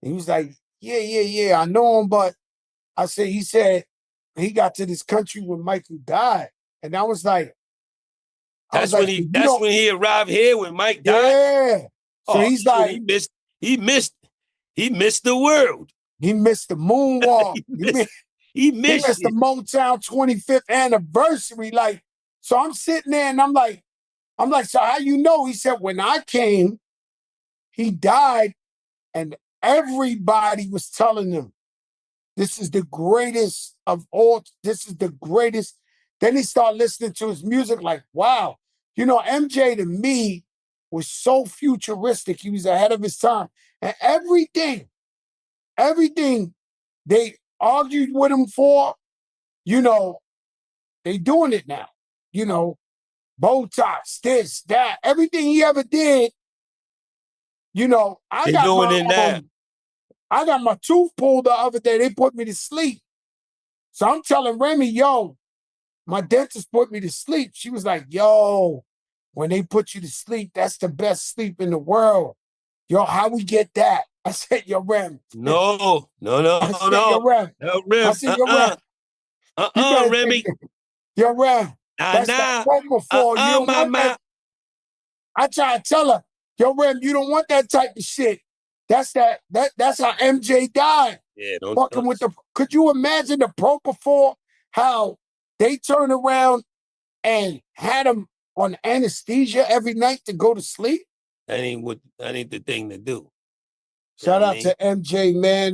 And he was like, yeah, I know him, but he said he got to this country when Michael died. And I was like, that's when he arrived here when Mike died. Yeah. So he's like, he missed the world. He missed the moonwalk. he missed the Motown 25th anniversary. Like, so I'm sitting there and I'm like, so how you know? He said, when I came, he died, and everybody was telling him, this is the greatest of all. This is the greatest. Then he started listening to his music like, wow. You know, MJ to me was so futuristic. He was ahead of his time. And everything they argued with him for, you know, they doing it now. You know, Botox, this, that, everything he ever did, you know, I got my tooth pulled the other day. They put me to sleep. So I'm telling Remy, yo, my dentist put me to sleep. She was like, yo, when they put you to sleep, that's the best sleep in the world. Yo, how we get that? I said, yo, Rem. No. I said, yo, Rem. Rem. I said, yo, Rem. You better Remy. Yo, Rem. That's that propofol. You don't want that. I try to tell her, yo, Rem, you don't want that type of shit. That's how MJ died. Yeah, could you imagine the propofol? How They turn around and had him on anesthesia every night to go to sleep. That ain't the thing to do. Shout out to MJ, man.